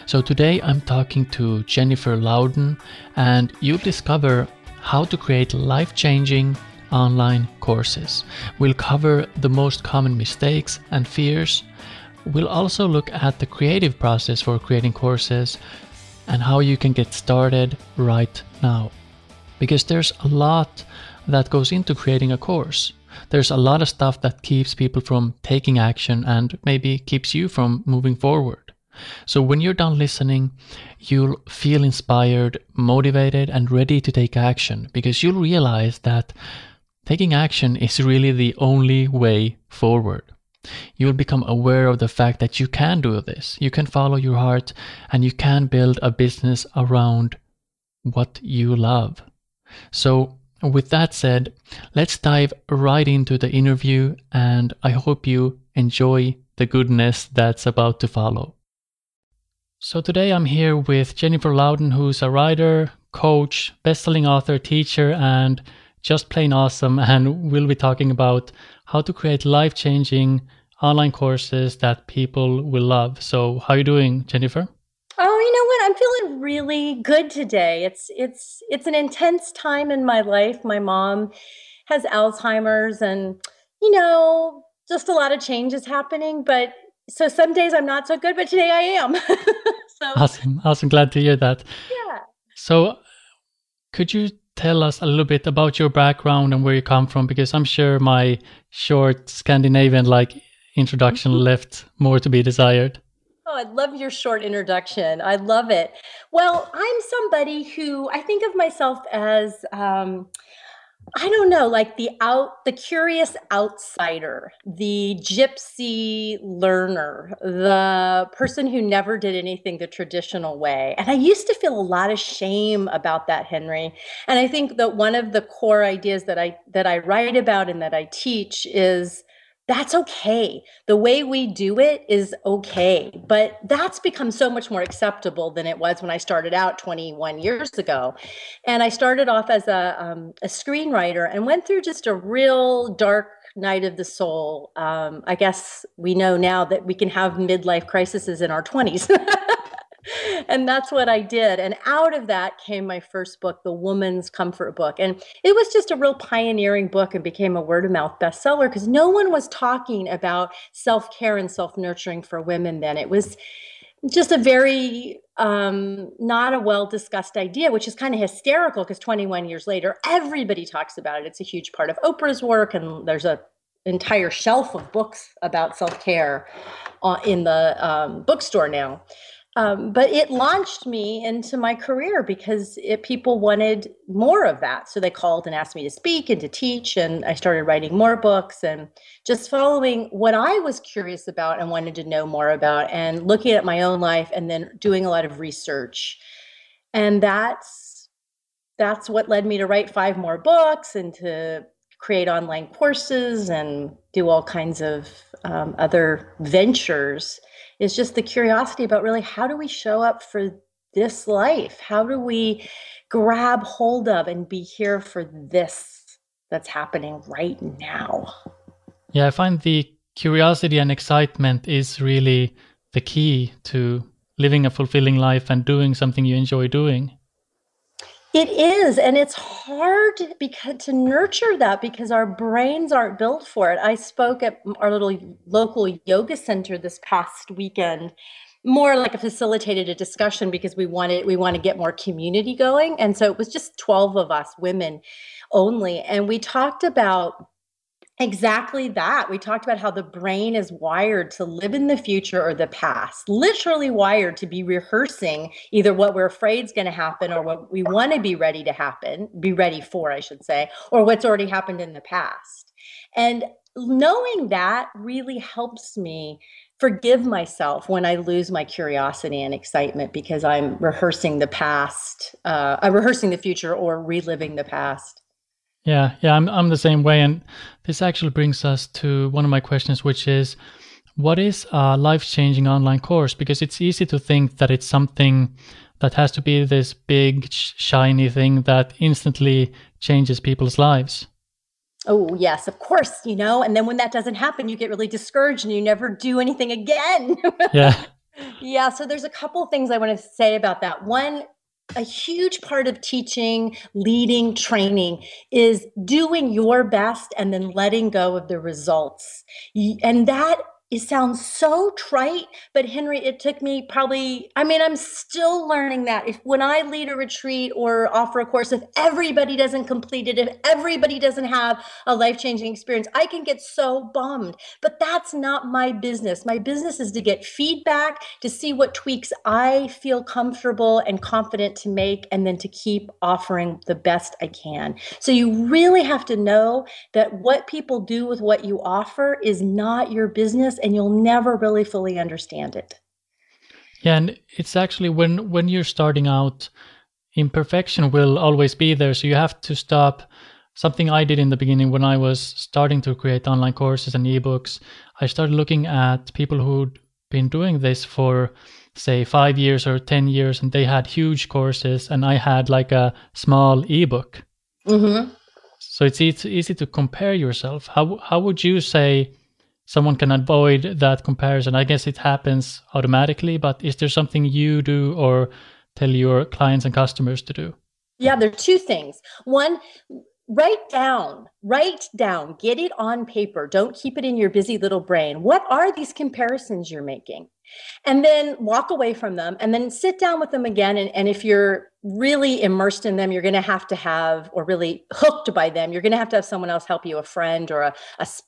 So today I'm talking to Jennifer Louden, and you'll discover how to create life-changing online courses. We'll cover the most common mistakes and fears. We'll also look at the creative process for creating courses and how you can get started right now. Because there's a lot that goes into creating a course. There's a lot of stuff that keeps people from taking action and maybe keeps you from moving forward. So when you're done listening, you'll feel inspired, motivated, and ready to take action, because you'll realize that taking action is really the only way forward. You'll become aware of the fact that you can do this. You can follow your heart and you can build a business around what you love. So with that said, let's dive right into the interview, and I hope you enjoy the goodness that's about to follow. So today I'm here with Jennifer Louden, who's a writer, coach, best-selling author, teacher, and just plain awesome. And we'll be talking about how to create life-changing online courses that people will love. So how are you doing, Jennifer? Oh, you know what? I'm feeling really good today. It's an intense time in my life. My mom has Alzheimer's, and just a lot of changes happening. But so some days I'm not so good, but today I am. So Awesome. Glad to hear that. yeah. So could you tell us a little bit about your background and where you come from? Because I'm sure my short Scandinavian-like introduction left more to be desired. Oh, I love your short introduction. I love it. Well, I'm somebody who I think of myself as, like the curious outsider, the gypsy learner, the person who never did anything the traditional way. And I used to feel a lot of shame about that, Henri. And I think that one of the core ideas that I write about and that I teach is that's okay. The way we do it is okay, but that's become so much more acceptable than it was when I started out 21 years ago. And I started off as a screenwriter and went through just a real dark night of the soul. I guess we know now that we can have midlife crises in our 20s. And that's what I did. And out of that came my first book, The Woman's Comfort Book. And it was just a real pioneering book and became a word of mouth bestseller because no one was talking about self-care and self-nurturing for women then. It was just a very not a well-discussed idea, which is kind of hysterical because 21 years later, everybody talks about it. It's a huge part of Oprah's work, and there's an entire shelf of books about self-care in the bookstore now. But it launched me into my career because people wanted more of that. So they called and asked me to speak and to teach, and I started writing more books and just following what I was curious about and wanted to know more about, and looking at my own life and then doing a lot of research. And that's what led me to write 5 more books and to create online courses and do all kinds of other ventures. Is just the curiosity about really how do we show up for this life? How do we grab hold of and be here for this that's happening right now? Yeah, I find the curiosity and excitement is really the key to living a fulfilling life and doing something you enjoy doing. It is, and it's hard to nurture that because our brains aren't built for it. I spoke at our little local yoga center this past weekend, more like a facilitated discussion because we want to get more community going. And so it was just 12 of us, women only, and we talked about exactly that. We talked about how the brain is wired to live in the future or the past, literally wired to be rehearsing either what we're afraid is going to happen or what we want to be ready for, I should say, or what's already happened in the past. And knowing that really helps me forgive myself when I lose my curiosity and excitement because I'm rehearsing the past, I'm rehearsing the future or reliving the past. Yeah, I'm the same way. And this actually brings us to one of my questions, which is, what is a life-changing online course? Because it's easy to think that it's something that has to be this big, shiny thing that instantly changes people's lives. Oh, yes, of course, and then when that doesn't happen, you get really discouraged and you never do anything again. Yeah. Yeah, so there's a couple of things I want to say about that. One, a huge part of teaching, leading, training is doing your best and then letting go of the results. And that it sounds so trite, but Henry, it took me probably, I mean, I'm still learning that. If when I lead a retreat or offer a course, if everybody doesn't complete it, if everybody doesn't have a life-changing experience, I can get so bummed. But that's not my business. My business is to get feedback, to see what tweaks I feel comfortable and confident to make, and then to keep offering the best I can. So you really have to know that what people do with what you offer is not your business, and you'll never really fully understand it. Yeah, and it's actually when you're starting out, imperfection will always be there. So you have to stop. Something I did in the beginning when I was starting to create online courses and ebooks, I started looking at people who'd been doing this for, say, 5 years or 10 years, and they had huge courses, and I had like a small ebook. Mm-hmm. So it's easy to compare yourself. How would you say someone can avoid that comparison? I guess it happens automatically, but is there something you do or tell your clients and customers to do? Yeah, there are two things. One, write down, get it on paper. Don't keep it in your busy little brain. What are these comparisons you're making? And then walk away from them and then sit down with them again. And if you're really immersed in them, you're going to have, or really hooked by them, you're going to have someone else help you, a friend or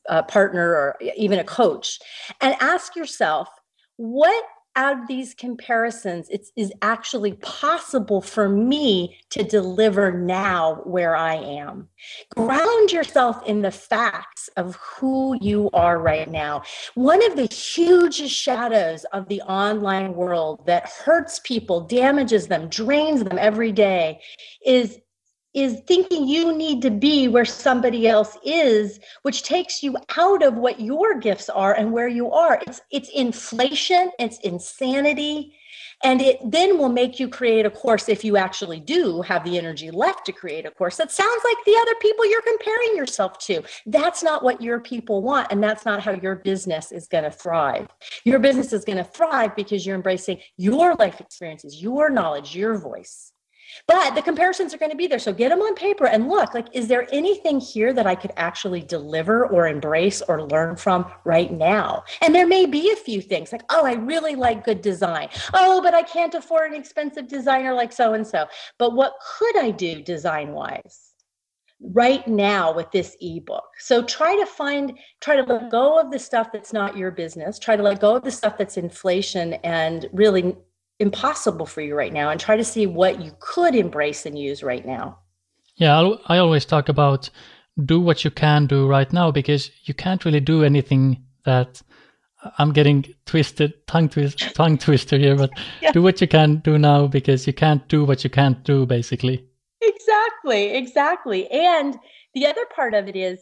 a partner or even a coach, and ask yourself, what out of these comparisons is actually possible for me to deliver now where I am. Ground yourself in the facts of who you are right now. One of the hugest shadows of the online world that hurts people, damages them, drains them every day is thinking you need to be where somebody else is, which takes you out of what your gifts are and where you are. It's inflation, it's insanity, and it then will make you create a course, if you actually do have the energy left to create a course that sounds like the other people you're comparing yourself to. That's not what your people want, and that's not how your business is going to thrive. Your business is going to thrive because you're embracing your life experiences, your knowledge, your voice. But the comparisons are going to be there. So get them on paper and look, like, is there anything here that I could actually deliver or embrace or learn from right now? And there may be a few things like, oh, I really like good design. Oh, but I can't afford an expensive designer like so-and-so. But what could I do design-wise right now with this ebook? So try to let go of the stuff that's not your business. Try to let go of the stuff that's inflation and really impossible for you right now, and try to see what you could embrace and use right now. Yeah, I always talk about do what you can do right now, because you can't really do anything that I'm getting tongue twister here, but yeah. Do what you can do now, because you can't do what you can't do, basically. Exactly. And the other part of it is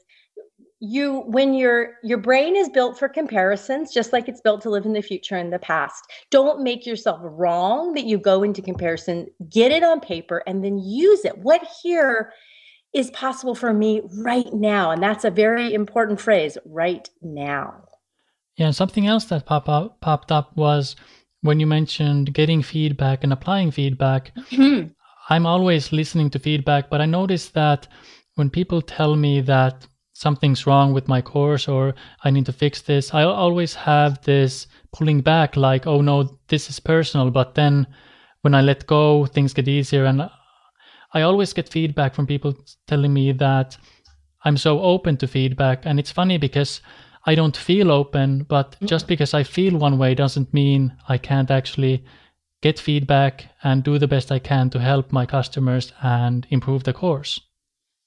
when your brain is built for comparisons, just like it's built to live in the future and the past. Don't make yourself wrong that you go into comparison. Get it on paper and then use it. What here is possible for me right now? And that's a very important phrase, right now. Yeah, and something else that popped up was when you mentioned getting feedback and applying feedback. Mm-hmm. I'm always listening to feedback, but I noticed that when people tell me that something's wrong with my course or I need to fix this, I always have this pulling back, like, oh no, this is personal. But then when I let go, things get easier. And I always get feedback from people telling me that I'm so open to feedback. And it's funny because I don't feel open, but just because I feel one way doesn't mean I can't actually get feedback and do the best I can to help my customers and improve the course.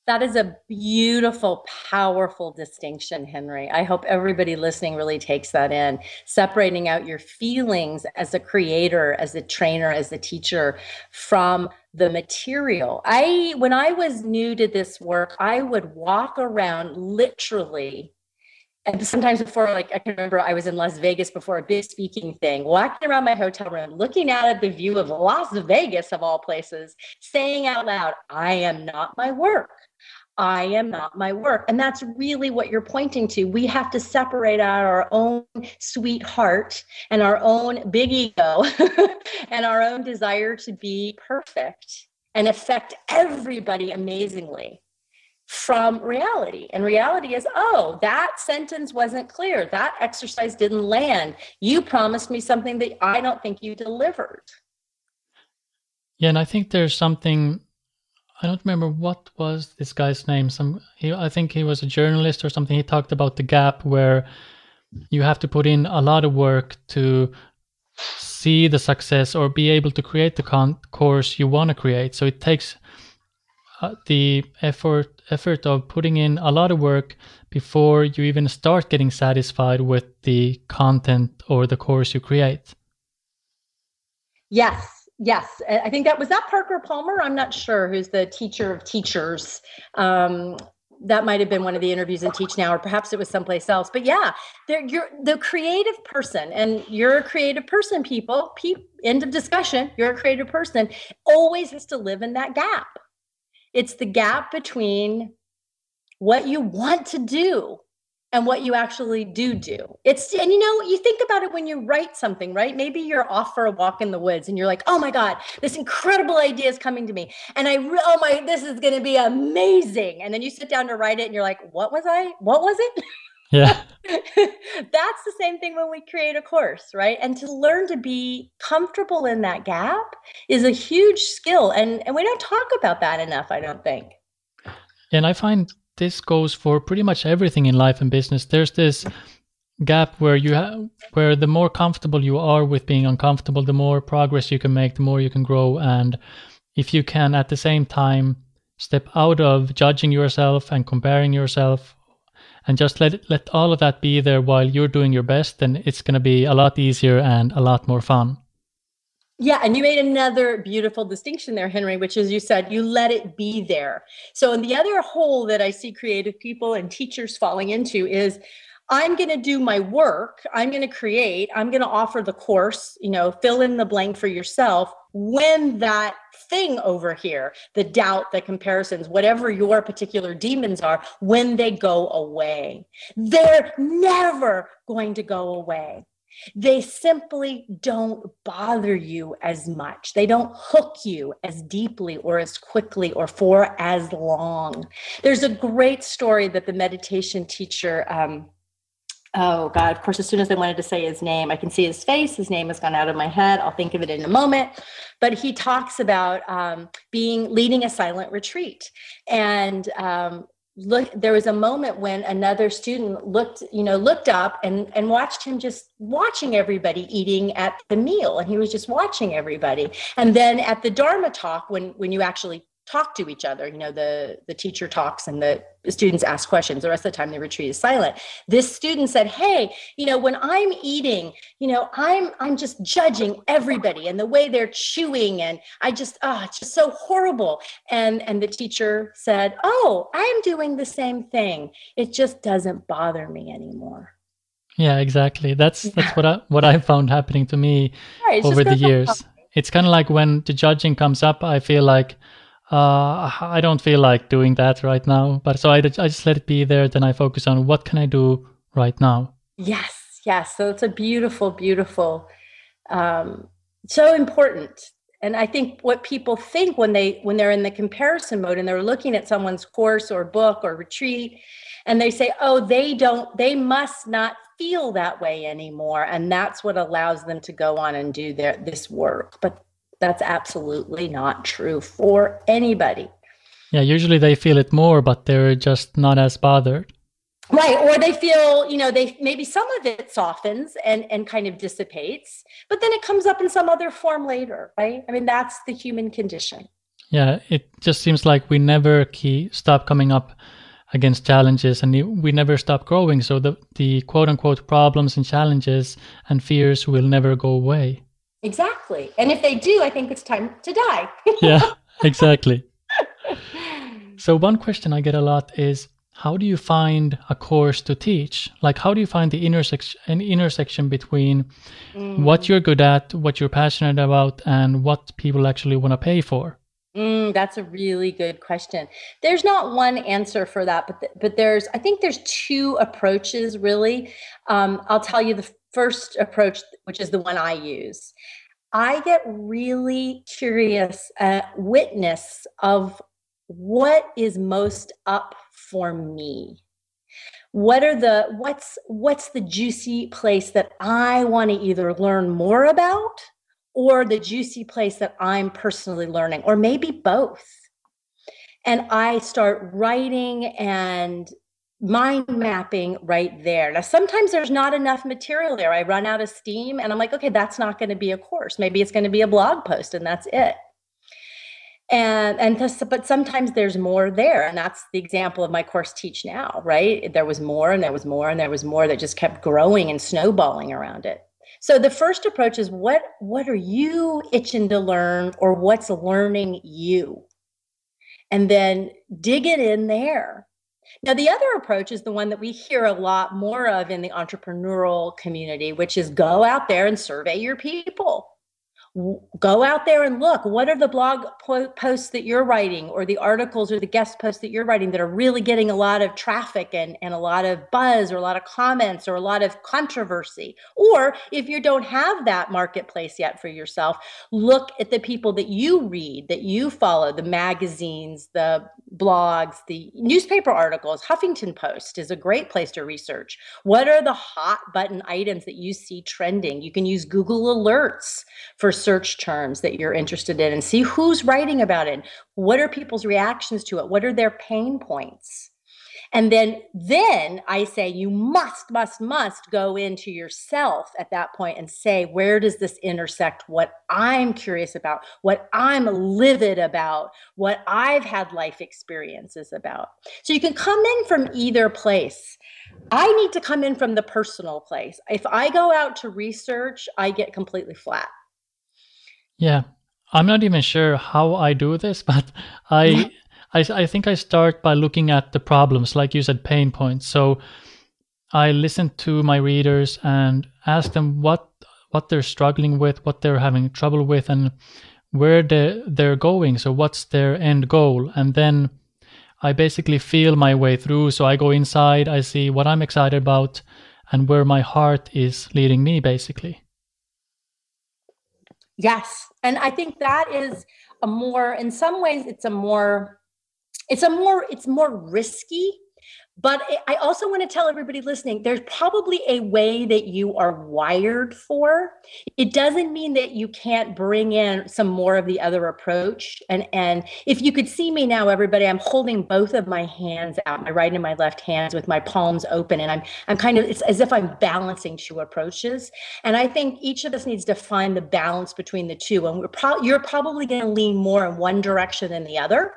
That is a beautiful, powerful distinction, Henry. I hope everybody listening really takes that in. Separating out your feelings as a creator, as a trainer, as a teacher from the material. When I was new to this work, I would walk around literally. And sometimes before, like, I can remember I was in Las Vegas before a big speaking thing, walking around my hotel room, looking out at the view of Las Vegas, of all places, saying out loud, I am not my work. I am not my work. And that's really what you're pointing to. We have to separate out our own sweetheart and our own big ego and our own desire to be perfect and affect everybody amazingly from reality. And reality is, oh, that sentence wasn't clear. That exercise didn't land. You promised me something that I don't think you delivered. Yeah, and I think there's something, I don't remember what was this guy's name. I think he was a journalist or something. He talked about the gap where you have to put in a lot of work to see the success or be able to create the course you want to create. So it takes the effort of putting in a lot of work before you even start getting satisfied with the content or the course you create. Yes. I think was that Parker Palmer? I'm not sure, who's the teacher of teachers. That might have been one of the interviews in Teach Now, or perhaps it was someplace else. But yeah, you're the creative person, and you're a creative person, people. End of discussion. You're a creative person. Always has to live in that gap. It's the gap between what you want to do and what you actually do. And you think about it when you write something, right? Maybe you're off for a walk in the woods and you're like, oh my God, this incredible idea is coming to me. And this is going to be amazing. And then you sit down to write it and you're like, what was it? Yeah. That's the same thing when we create a course, right? And to learn to be comfortable in that gap is a huge skill. And we don't talk about that enough, I don't think. And I find this goes for pretty much everything in life and business. There's this gap where where the more comfortable you are with being uncomfortable, the more progress you can make, the more you can grow. And if you can at the same time step out of judging yourself and comparing yourself and just let all of that be there while you're doing your best, then it's going to be a lot easier and a lot more fun. Yeah, and you made another beautiful distinction there, Henry, which is, you said you let it be there. So in the other hole that I see creative people and teachers falling into is, I'm going to do my work, I'm going to create, I'm going to offer the course, fill in the blank for yourself, when that thing over here, the doubt, the comparisons, whatever your particular demons are, when they go away. They're never going to go away. They simply don't bother you as much. They don't hook you as deeply or as quickly or for as long. There's a great story that the meditation teacher, oh God, of course, as soon as I wanted to say his name, I can see his face. His name has gone out of my head. I'll think of it in a moment. But he talks about leading a silent retreat. And there was a moment when another student looked up and watched him just watching everybody eating at the meal. And he was just watching everybody. And then at the Dharma talk, when you actually talk to each other, the teacher talks and the students ask questions. The rest of the time the retreat is silent. This student said, hey, when I'm eating, I'm just judging everybody and the way they're chewing, and it's just so horrible. And the teacher said, oh, I'm doing the same thing. It just doesn't bother me anymore. Yeah, exactly. That's what I found happening to me over the years. It's kind of like when the judging comes up, I feel like, I don't feel like doing that right now. But so I just let it be there. Then I focus on what can I do right now. Yes. So it's a beautiful, beautiful, so important. And I think what people think when they're in the comparison mode and they're looking at someone's course or book or retreat, and they say, oh, they must not feel that way anymore. And that's what allows them to go on and do this work. But that's absolutely not true for anybody. Yeah, usually they feel it more, but they're just not as bothered. Right. Or they feel, maybe some of it softens and kind of dissipates, but then it comes up in some other form later, right? I mean, that's the human condition. Yeah, it just seems like we never stop coming up against challenges, and we never stop growing. So the quote unquote problems and challenges and fears will never go away. Exactly. And if they do, I think it's time to die. Yeah, exactly. So one question I get a lot is, how do you find a course to teach? Like, how do you find the intersection between what you're good at, what you're passionate about, and what people actually want to pay for? That's a really good question. There's not one answer for that, but I think there's two approaches really. I'll tell you the first approach, which is the one I use. I get really curious at witness of what is most up for me. What's the juicy place that I want to either learn more about, or the juicy place that I'm personally learning, or maybe both. And I start writing and mind mapping right there. Now, sometimes there's not enough material there. I run out of steam and I'm like, okay, that's not going to be a course. Maybe it's going to be a blog post and that's it. But sometimes there's more there. And that's the example of my course Teach Now, right? There was more and there was more and there was more that just kept growing and snowballing around it. So the first approach is what are you itching to learn, or what's learning you? And then dig it in there. Now, the other approach is the one that we hear a lot more of in the entrepreneurial community, which is go out there and survey your people. Go out there and look. What are the blog posts that you're writing, or the articles or the guest posts that you're writing that are really getting a lot of traffic and a lot of buzz, or a lot of comments, or a lot of controversy? Or if you don't have that marketplace yet for yourself, look at the people that you read, that you follow, the magazines, the blogs, the newspaper articles. Huffington Post is a great place to research. What are the hot button items that you see trending? You can use Google Alerts for search terms that you're interested in and see who's writing about it. What are people's reactions to it? What are their pain points? And then I say you must go into yourself at that point and say, where does this intersect what I'm curious about, what I'm livid about, what I've had life experiences about? So you can come in from either place. I need to come in from the personal place. If I go out to research, I get completely flat. Yeah, I'm not even sure how I do this, but I think I start by looking at the problems, like you said, pain points. So I listen to my readers and ask them what they're struggling with, what they're having trouble with, and where they're going. So what's their end goal? And then I basically feel my way through. So I go inside, I see what I'm excited about and where my heart is leading me, basically. Yes. And I think that is in some ways, it's more risky. But I also want to tell everybody listening, there's probably a way that you are wired for. It doesn't mean that you can't bring in some more of the other approach. And if you could see me now, everybody, I'm holding both of my hands out, my right and my left hands, with my palms open. And I'm kind of, it's as if I'm balancing two approaches. And I think each of us needs to find the balance between the two. And you're probably going to lean more in one direction than the other,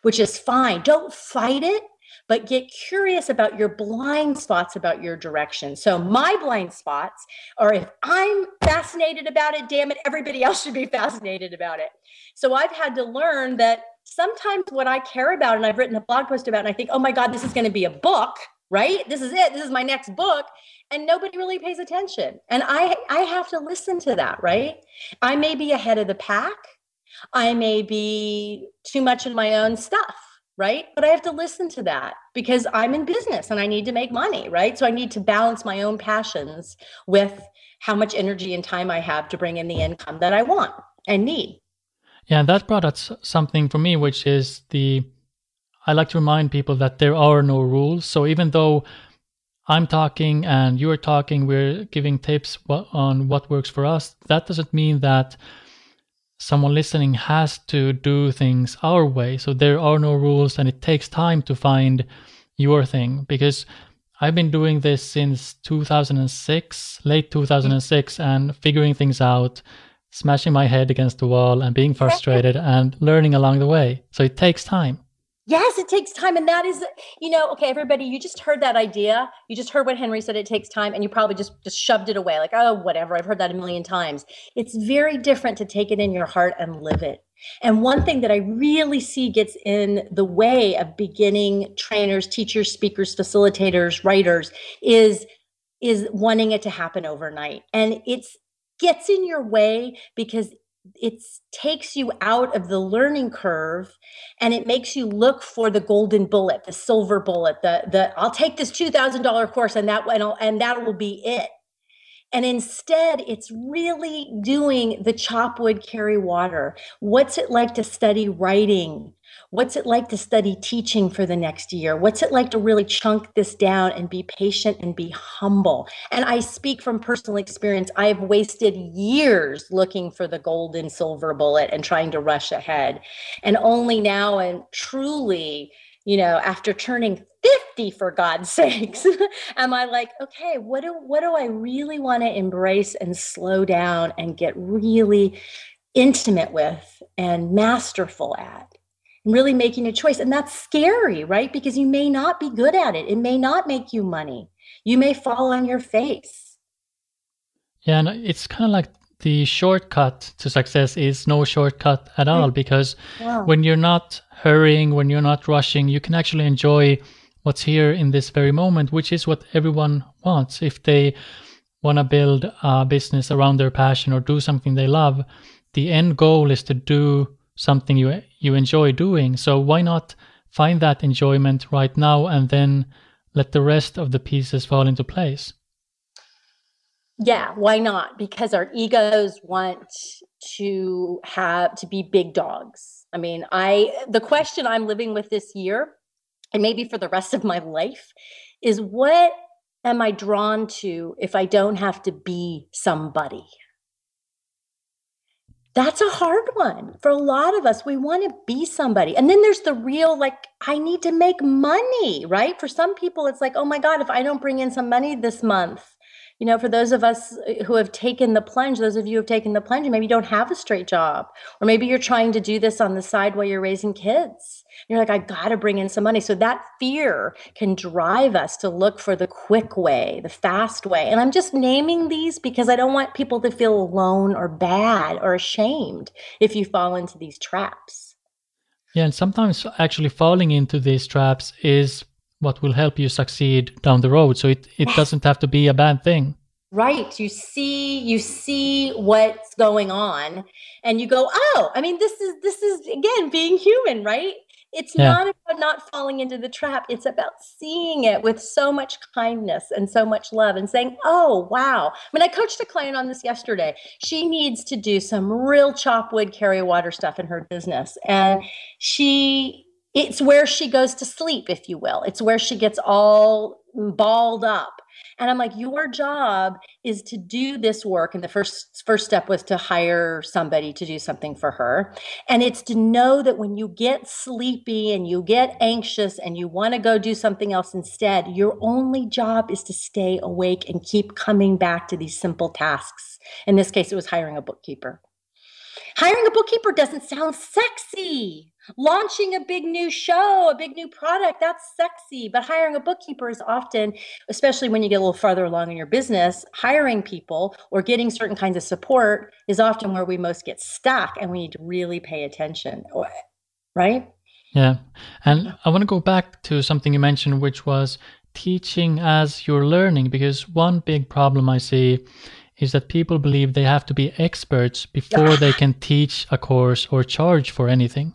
which is fine. Don't fight it, but get curious about your blind spots about your direction. So my blind spots are, if I'm fascinated about it, damn it, everybody else should be fascinated about it. So I've had to learn that sometimes what I care about, and I've written a blog post about, and I think, oh my God, this is going to be a book, right? This is it. This is my next book. And nobody really pays attention. And I have to listen to that, right? I may be ahead of the pack. I may be too much in my own stuff, right? But I have to listen to that because I'm in business and I need to make money, right? So I need to balance my own passions with how much energy and time I have to bring in the income that I want and need. Yeah, and that brought up something for me, which is I like to remind people that there are no rules. So even though I'm talking and you're talking, we're giving tips on what works for us, that doesn't mean that someone listening has to do things our way. So there are no rules, and it takes time to find your thing, because I've been doing this since 2006, late 2006, and figuring things out, smashing my head against the wall and being frustrated and learning along the way. So it takes time. Yes, it takes time. And that is, okay, everybody, you just heard that idea. You just heard what Henri said, it takes time. And you probably just shoved it away like, oh, whatever. I've heard that a million times. It's very different to take it in your heart and live it. And one thing that I really see gets in the way of beginning trainers, teachers, speakers, facilitators, writers is wanting it to happen overnight. And it gets in your way because it takes you out of the learning curve, and it makes you look for the golden bullet, the silver bullet, the I'll take this $2,000 course and that will be it. And instead, it's really doing the chop wood, carry water. What's it like to study writing? What's it like to study teaching for the next year? What's it like to really chunk this down and be patient and be humble? And I speak from personal experience. I have wasted years looking for the gold and silver bullet and trying to rush ahead. And only now, and truly, after turning 50, for God's sakes, am I like, okay, what do I really want to embrace and slow down and get really intimate with and masterful at, and really making a choice. And that's scary, right? Because you may not be good at it. It may not make you money. You may fall on your face. Yeah, and it's kind of like the shortcut to success is no shortcut at all, because when you're not hurrying, when you're not rushing, you can actually enjoy what's here in this very moment, which is what everyone wants. If they want to build a business around their passion or do something they love, the end goal is to do something you enjoy doing. So why not find that enjoyment right now and then let the rest of the pieces fall into place? Yeah, why not? Because our egos want to be big dogs. I mean, the question I'm living with this year, and maybe for the rest of my life, is what am I drawn to if I don't have to be somebody? That's a hard one for a lot of us. We want to be somebody. And then there's the real, like, I need to make money, right? For some people, it's like, oh my God, if I don't bring in some money this month, for those of us who have taken the plunge, those of you who have taken the plunge, maybe you don't have a straight job, or maybe you're trying to do this on the side while you're raising kids. You're like, I got to bring in some money. So that fear can drive us to look for the quick way, the fast way. And I'm just naming these because I don't want people to feel alone or bad or ashamed if you fall into these traps. Yeah, and sometimes actually falling into these traps is what will help you succeed down the road. So it doesn't have to be a bad thing. Right. You see what's going on and you go, oh, I mean, this is again, being human, right? It's not about not falling into the trap. It's about seeing it with so much kindness and so much love and saying, oh, wow. I mean, I coached a client on this yesterday. She needs to do some real chop wood, carry water stuff in her business. And it's where she goes to sleep, if you will. It's where she gets all balled up. And I'm like, your job is to do this work. And the first step was to hire somebody to do something for her. And it's to know that when you get sleepy and you get anxious and you want to go do something else instead, your only job is to stay awake and keep coming back to these simple tasks. In this case, it was hiring a bookkeeper. Hiring a bookkeeper doesn't sound sexy. Launching a big new show, a big new product, that's sexy. But hiring a bookkeeper is often, especially when you get a little farther along in your business, hiring people or getting certain kinds of support is often where we most get stuck, and we need to really pay attention, right? Yeah. And I want to go back to something you mentioned, which was teaching as you're learning, because one big problem I see is that people believe they have to be experts before they can teach a course or charge for anything.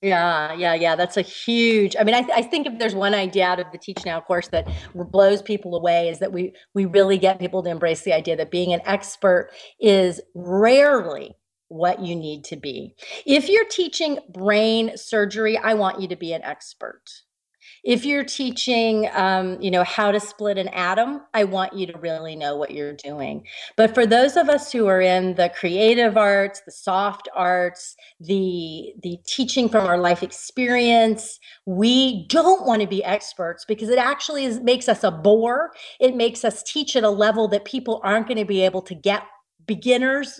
Yeah. That's a huge, I mean, I think if there's one idea out of the Teach Now course that blows people away is that we really get people to embrace the idea that being an expert is rarely what you need to be. If you're teaching brain surgery, I want you to be an expert. If you're teaching, how to split an atom, I want you to really know what you're doing. But for those of us who are in the creative arts, the soft arts, the teaching from our life experience, we don't want to be experts because it actually makes us a bore. It makes us teach at a level that people aren't going to be able to get. Beginners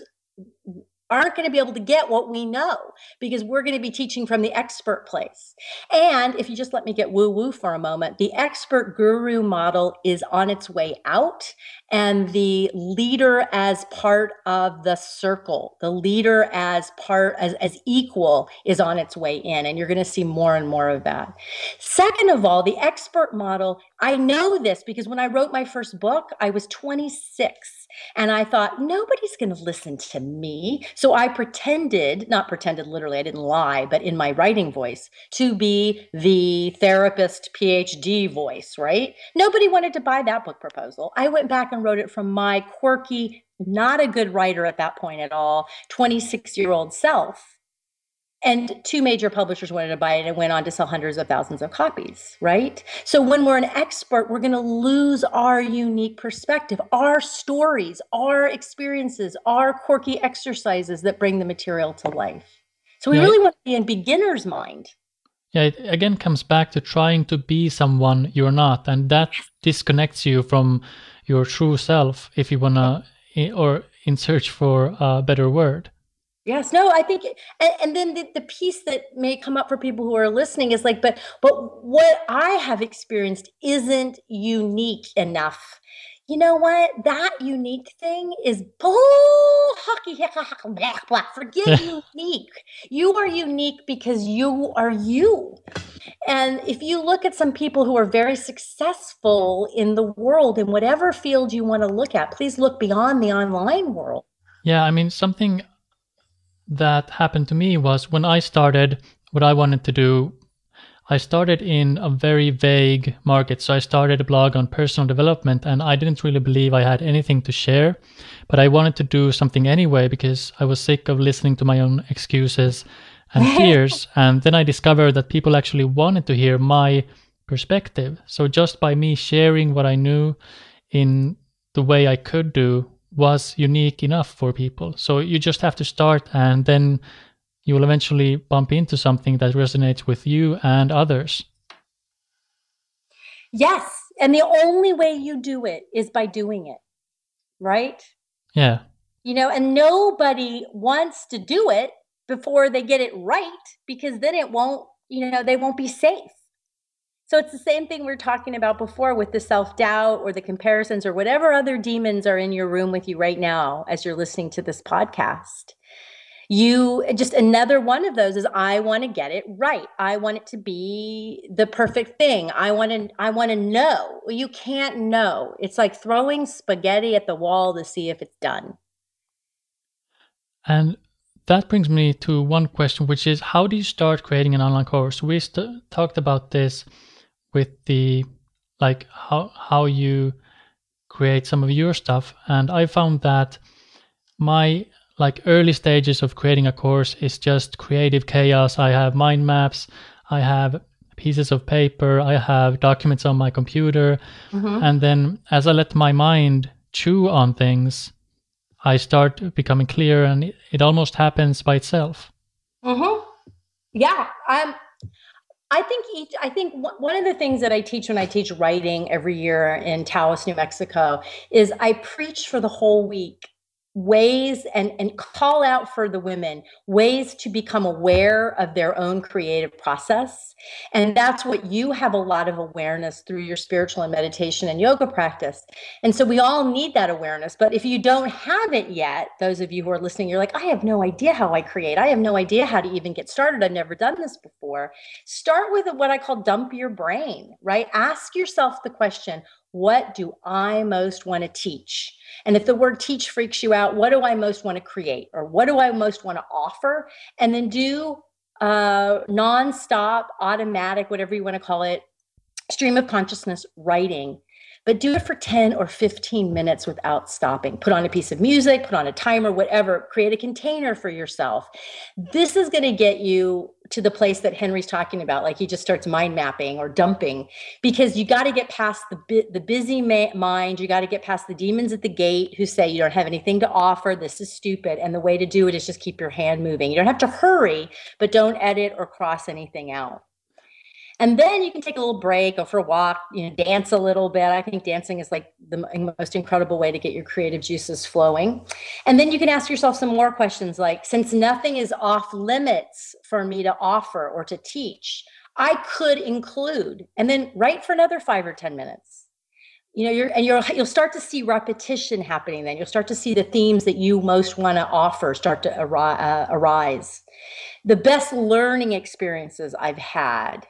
aren't going to be able to get what we know because we're going to be teaching from the expert place. And if you just let me get woo-woo for a moment, the expert guru model is on its way out, and the leader as part of the circle, the leader as equal is on its way in, and you're going to see more and more of that. Second of all, the expert model, I know this because when I wrote my first book, I was 26. And I thought, nobody's going to listen to me. So I pretended, not pretended literally, I didn't lie, but in my writing voice, to be the therapist PhD voice, right? Nobody wanted to buy that book proposal. I went back and wrote it from my quirky, not a good writer at that point at all, 26-year-old self. And two major publishers wanted to buy it and went on to sell hundreds of thousands of copies, right? So when we're an expert, we're going to lose our unique perspective, our stories, our experiences, our quirky exercises that bring the material to life. So we Yeah, really want to be in beginner's mind. yeah, it again comes back to trying to be someone you're not, and that disconnects you from your true self, if you wanna, or in search for a better word. Yes, no, I think, and then the piece that may come up for people who are listening is like, but what I have experienced isn't unique enough. You know what? That unique thing is bull hockey, blah, blah. Forget unique. You are unique because you are you. And if you look at some people who are very successful in the world, in whatever field you want to look at, please look beyond the online world. Yeah, I mean, something that happened to me was when I started what I wanted to do, I started in a very vague market. So I started a blog on personal development, and I didn't really believe I had anything to share, but I wanted to do something anyway because I was sick of listening to my own excuses and fears. And then I discovered that people actually wanted to hear my perspective. So just by me sharing what I knew in the way I could do was unique enough for people. So you just have to start, and then you will eventually bump into something that resonates with you and others. Yes. And the only way you do it is by doing it, right? Yeah. You know, and nobody wants to do it before they get it right, because then it won't, you know, they won't be safe. So it's the same thing we were talking about before with the self-doubt or the comparisons or whatever other demons are in your room with you right now as you're listening to this podcast. You just, another one of those is, I want to get it right. I want it to be the perfect thing. I want to know. You can't know. It's like throwing spaghetti at the wall to see if it's done. And that brings me to one question, which is, how do you start creating an online course? We talked about this with the, like, how you create some of your stuff. And I found that my early stages of creating a course is just creative chaos. I have mind maps, I have pieces of paper, I have documents on my computer. Mm-hmm. And then as I let my mind chew on things, I start becoming clear, and it almost happens by itself. Mm-hmm. Yeah. I think one of the things that I teach when I teach writing every year in Taos, New Mexico, is I preach for the whole week ways and call out for the women ways to become aware of their own creative process. And that's what you have a lot of awareness through your spiritual and meditation and yoga practice. And so we all need that awareness. But if you don't have it yet, those of you who are listening, you're like, I have no idea how I create. I have no idea how to even get started. I've never done this before. Start with what I call dump your brain, right? Ask yourself the question, what do I most want to teach? And if the word teach freaks you out, what do I most want to create? Or what do I most want to offer? And then do nonstop, automatic, whatever you want to call it, stream of consciousness writing. But do it for 10 or 15 minutes without stopping. Put on a piece of music, put on a timer, whatever. Create a container for yourself. This is going to get you to the place that Henri's talking about. Like, he just starts mind mapping or dumping, because you got to get past the busy mind. You got to get past the demons at the gate who say you don't have anything to offer. This is stupid. And the way to do it is just keep your hand moving. You don't have to hurry, but don't edit or cross anything out. And then you can take a little break, go for a walk, dance a little bit. I think dancing is like the most incredible way to get your creative juices flowing. And then you can ask yourself some more questions like, since nothing is off limits for me to offer or to teach, I could include, and then write for another 5 or 10 minutes. You'll start to see repetition happening. Then you'll start to see the themes that you most want to offer start to arise. The best learning experiences I've had,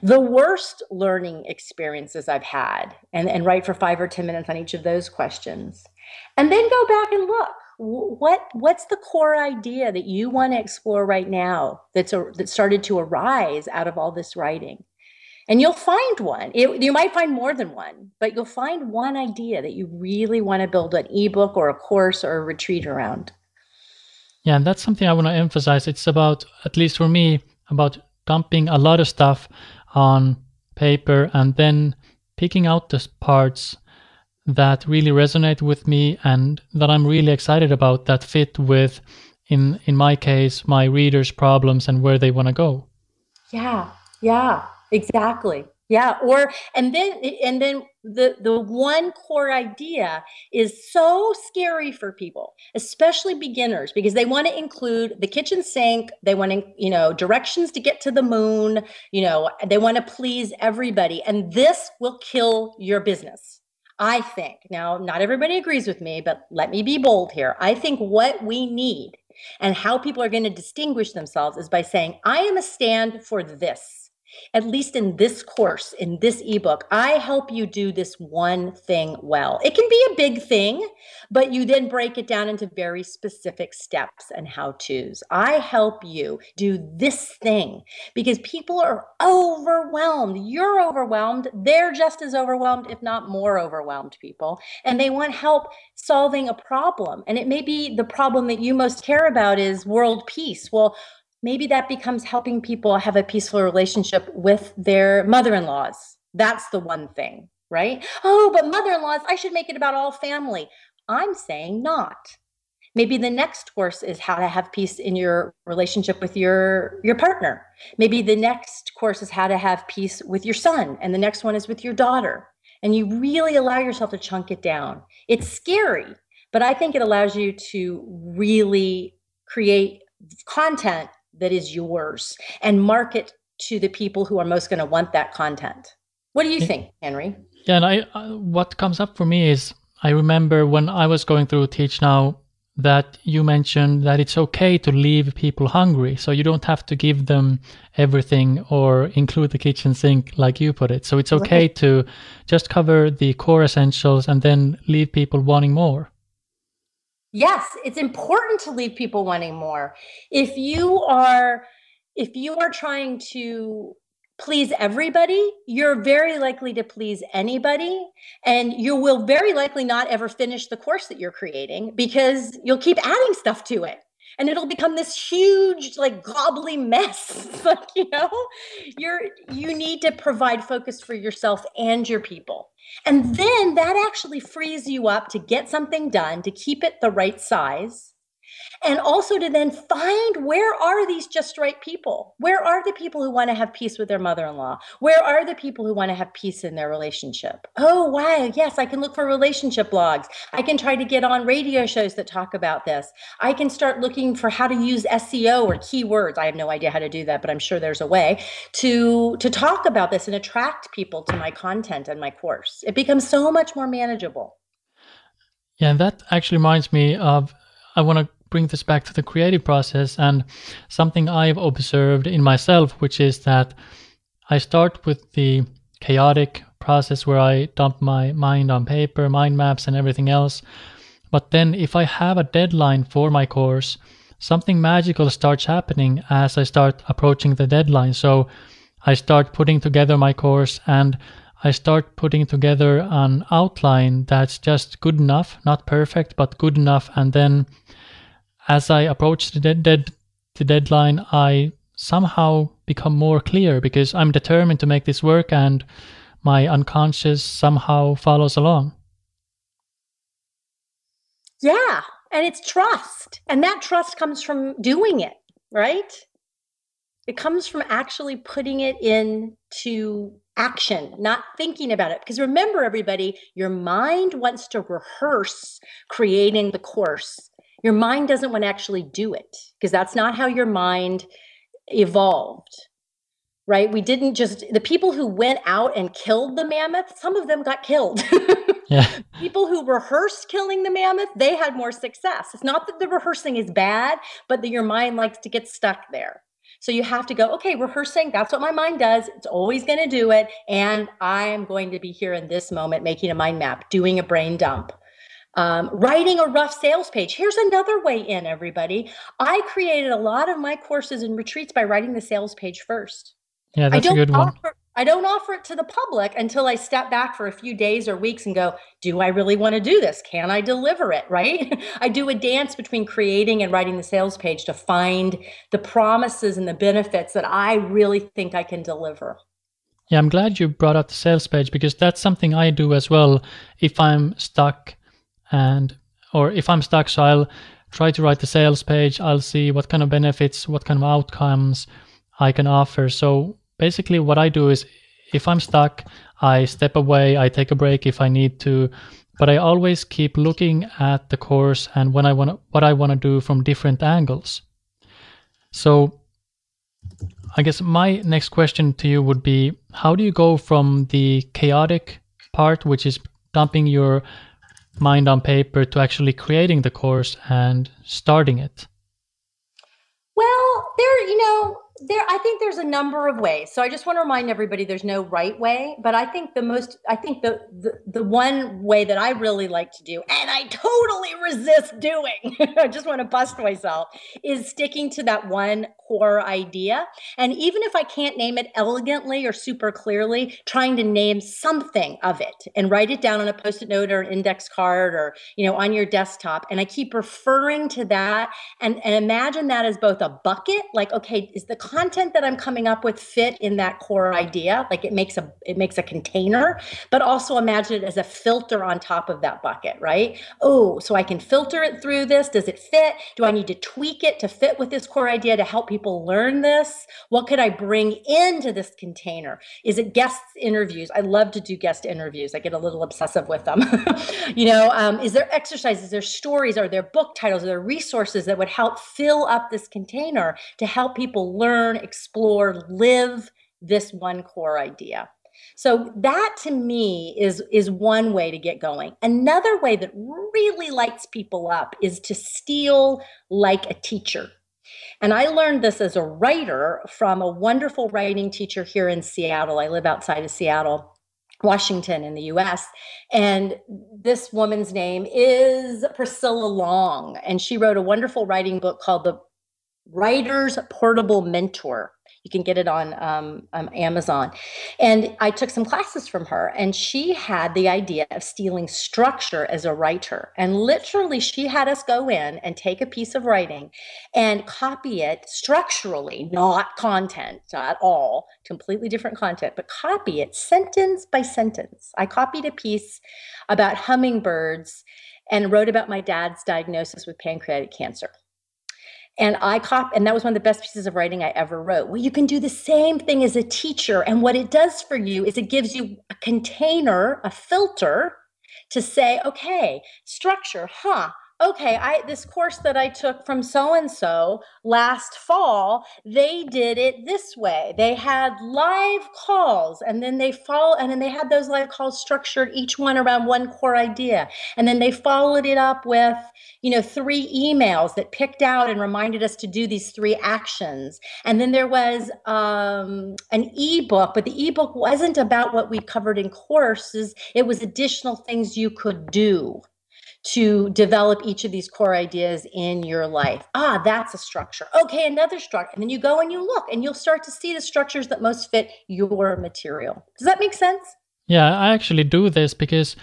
the worst learning experiences I've had, and write for 5 or 10 minutes on each of those questions. And then go back and look. What's the core idea that you want to explore right now that started to arise out of all this writing? And you'll find one. You might find more than one, but you'll find one idea that you really want to build an ebook or a course or a retreat around. Yeah, and that's something I want to emphasize. It's about, at least for me, about dumping a lot of stuff on paper and then picking out the parts that really resonate with me and that I'm really excited about, that fit with, in my case, my readers' problems and where they want to go. Yeah, exactly. Yeah, and then the one core idea is so scary for people, especially beginners, because they want to include the kitchen sink, they want to, directions to get to the moon, they want to please everybody, and this will kill your business. I think. Now, not everybody agrees with me, but let me be bold here. I think what we need and how people are going to distinguish themselves is by saying, I am a stand for this. At least in this course, in this ebook, I help you do this one thing well. It can be a big thing, but you then break it down into very specific steps and how-tos. I help you do this thing because people are overwhelmed. You're overwhelmed. They're just as overwhelmed, if not more overwhelmed people. And they want help solving a problem. And it may be the problem that you most care about is world peace. Well, maybe that becomes helping people have a peaceful relationship with their mother-in-laws. That's the one thing, right? Oh, but mother-in-laws, I should make it about all family. I'm saying not. Maybe the next course is how to have peace in your relationship with your partner. Maybe the next course is how to have peace with your son, and the next one is with your daughter. And you really allow yourself to chunk it down. It's scary, but I think it allows you to really create content that is yours and market to the people who are most going to want that content. What do you think, Henri? Yeah, and what comes up for me is, I remember when I was going through Teach Now that you mentioned that it's okay to leave people hungry. So you don't have to give them everything or include the kitchen sink like you put it. So it's okay to just cover the core essentials and then leave people wanting more. Yes, it's important to leave people wanting more. If you are trying to please everybody, you're very likely to please anybody, and you will very likely not ever finish the course that you're creating because you'll keep adding stuff to it. And it'll become this huge, like, gobbly mess. Like, you need to provide focus for yourself and your people. And then that actually frees you up to get something done, to keep it the right size, and also to then find, where are these just right people? Where are the people who want to have peace with their mother-in-law? Where are the people who want to have peace in their relationship? Oh, wow. Yes, I can look for relationship blogs. I can try to get on radio shows that talk about this. I can start looking for how to use SEO or keywords. I have no idea how to do that, but I'm sure there's a way to talk about this and attract people to my content and my course. It becomes so much more manageable. Yeah, and that actually reminds me of, I want to bring this back to the creative process and something I've observed in myself, which is that I start with the chaotic process where I dump my mind on paper, mind maps and everything else. But then if I have a deadline for my course, something magical starts happening as I start approaching the deadline. So I start putting together my course and I start putting together an outline that's just good enough, not perfect, but good enough. And then as I approach the deadline, I somehow become more clear because I'm determined to make this work and my unconscious somehow follows along. Yeah, and it's trust. And that trust comes from doing it, right? It comes from actually putting it into action, not thinking about it. Because remember, everybody, your mind wants to rehearse creating the course. Your mind doesn't want to actually do it because that's not how your mind evolved, right? We didn't just, the people who went out and killed the mammoth, some of them got killed. Yeah. People who rehearsed killing the mammoth, they had more success. It's not that the rehearsing is bad, but that your mind likes to get stuck there. So you have to go, okay, rehearsing, that's what my mind does. It's always going to do it. And I am going to be here in this moment, making a mind map, doing a brain dump. Writing a rough sales page. Here's another way in, everybody. I created a lot of my courses and retreats by writing the sales page first. Yeah, that's a good one. I don't offer it to the public until I step back for a few days or weeks and go, do I really want to do this? Can I deliver it? Right? I do a dance between creating and writing the sales page to find the promises and the benefits that I really think I can deliver. Yeah, I'm glad you brought up the sales page, because that's something I do as well if I'm stuck. Or if I'm stuck, so I'll try to write the sales page. I'll see what kind of benefits, what kind of outcomes I can offer. So basically what I do is, if I'm stuck, I step away, I take a break if I need to, but I always keep looking at the course and what I want to do from different angles. So I guess my next question to you would be, how do you go from the chaotic part, which is dumping your mind on paper, to actually creating the course and starting it? Well, I think there's a number of ways. So I just want to remind everybody there's no right way, but I think the one way that I really like to do, and I totally resist doing, I just want to bust myself, is sticking to that one core idea. And even if I can't name it elegantly or super clearly, trying to name something of it and write it down on a Post-it note or an index card or, on your desktop. And I keep referring to that and imagine that as both a bucket, like, okay, is the content that I'm coming up with fit in that core idea? Like it makes a container, but also imagine it as a filter on top of that bucket, right? Oh, so I can filter it through this. Does it fit? Do I need to tweak it to fit with this core idea to help people learn this? What could I bring into this container? Is it guest interviews? I love to do guest interviews. I get a little obsessive with them. Is there exercises, is there stories, are there book titles, are there resources that would help fill up this container to help people learn, explore, live this one core idea? So that to me is one way to get going. Another way that really lights people up is to steal like a teacher. And I learned this as a writer from a wonderful writing teacher here in Seattle. I live outside of Seattle, Washington in the US. And this woman's name is Priscilla Long. And she wrote a wonderful writing book called The Writer's Portable Mentor. You can get it on Amazon. And I took some classes from her, and she had the idea of stealing structure as a writer. And literally, she had us go in and take a piece of writing and copy it structurally, not content at all, completely different content, but copy it sentence by sentence. I copied a piece about hummingbirds and wrote about my dad's diagnosis with pancreatic cancer. And and that was one of the best pieces of writing I ever wrote. Well, you can do the same thing as a teacher. And what it does for you is it gives you a container, a filter to say, okay, structure, okay, this course that I took from so-and-so last fall, they did it this way. They had live calls, and then they had those live calls structured, each one around one core idea. And then they followed it up with, 3 emails that picked out and reminded us to do these 3 actions. And then there was an ebook, but the ebook wasn't about what we covered in courses. It was additional things you could do to develop each of these core ideas in your life. That's a structure. Okay, another structure. And then you go and you look and you'll start to see the structures that most fit your material. Does that make sense? Yeah, I actually do this because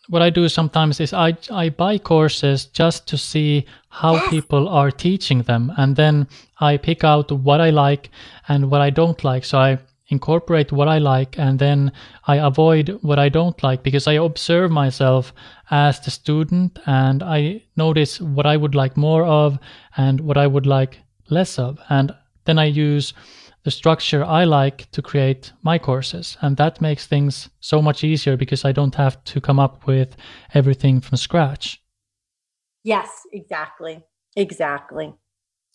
what I do sometimes is I buy courses just to see how people are teaching them. And then I pick out what I like and what I don't like. So I incorporate what I like, and then I avoid what I don't like, because I observe myself as the student and I notice what I would like more of and what I would like less of. And then I use the structure I like to create my courses. And that makes things so much easier because I don't have to come up with everything from scratch. Yes, exactly. Exactly.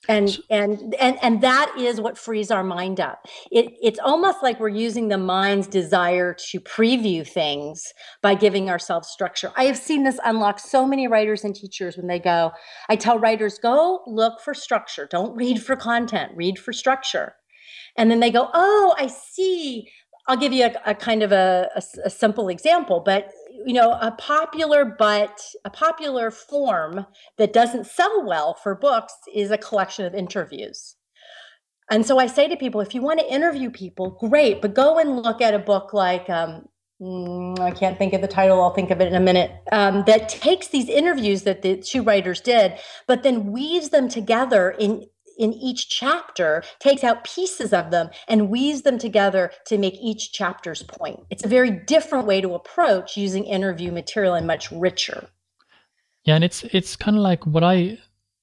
And that is what frees our mind up. It's almost like we're using the mind's desire to preview things by giving ourselves structure. I have seen this unlock so many writers and teachers when I tell writers, go look for structure. Don't read for content, read for structure. And then they go, oh, I see. I'll give you a kind of a simple example, but a popular form that doesn't sell well for books is a collection of interviews. And so I say to people, if you want to interview people, great, but go and look at a book like, I can't think of the title, I'll think of it in a minute, that takes these interviews that the two writers did, but then weaves them together in each chapter, takes out pieces of them and weaves them together to make each chapter's point. It's a very different way to approach using interview material and much richer. Yeah, and it's kind of like what I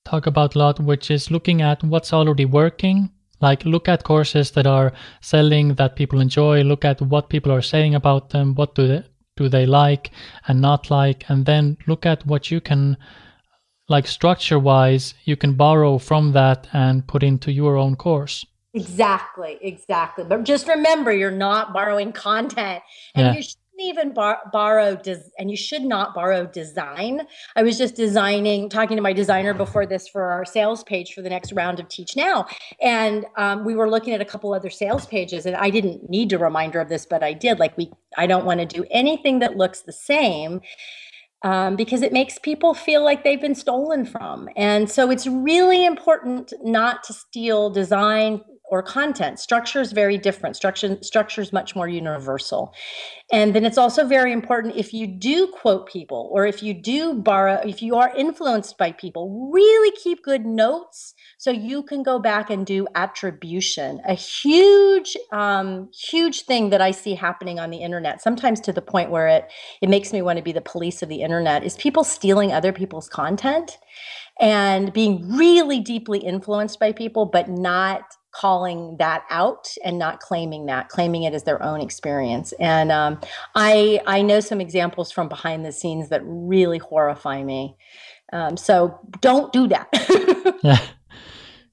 talk about a lot, which is looking at what's already working. Like, look at courses that are selling, that people enjoy, look at what people are saying about them, what do they like and not like, and then look at what you can, like structure-wise, you can borrow from that and put into your own course. Exactly. But just remember, you're not borrowing content, and Yeah. you shouldn't even borrow, and you should not borrow design. I was just talking to my designer before this for our sales page for the next round of Teach Now. And we were looking at a couple other sales pages, and I didn't need a reminder of this, but I did. I don't want to do anything that looks the same. Because it makes people feel like they've been stolen from. And so it's really important not to steal design or content. Structure is very different. Structure is much more universal. And then it's also very important, if you do quote people or if you do borrow, if you are influenced by people, really keep good notes so you can go back and do attribution. A huge, huge thing that I see happening on the internet, sometimes to the point where it makes me want to be the police of the internet, is people stealing other people's content and being really deeply influenced by people, but not calling that out and not claiming it as their own experience. And I know some examples from behind the scenes that really horrify me. So don't do that. Yeah.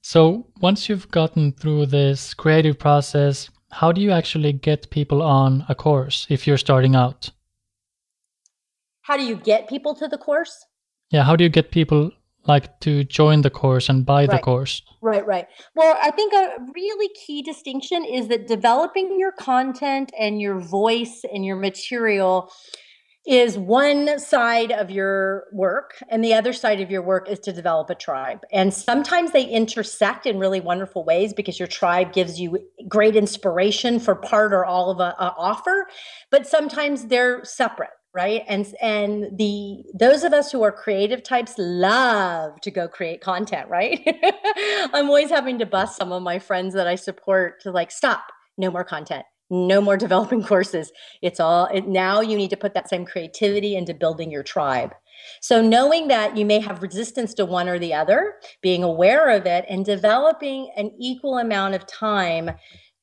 So once you've gotten through this creative process, how do you actually get people on a course if you're starting out? How do you get people to the course? Yeah, how do you get people like to join the course and buy the course? Right. Well, I think a really key distinction is that developing your content and your voice and your material is one side of your work, and the other side of your work is to develop a tribe. And sometimes they intersect in really wonderful ways because your tribe gives you great inspiration for part or all of a offer, but sometimes they're separate. Right. And those of us who are creative types love to go create content. Right. I'm always having to bust some of my friends that I support to stop, no more content, no more developing courses. Now you need to put that same creativity into building your tribe. So knowing that you may have resistance to one or the other, being aware of it and developing an equal amount of time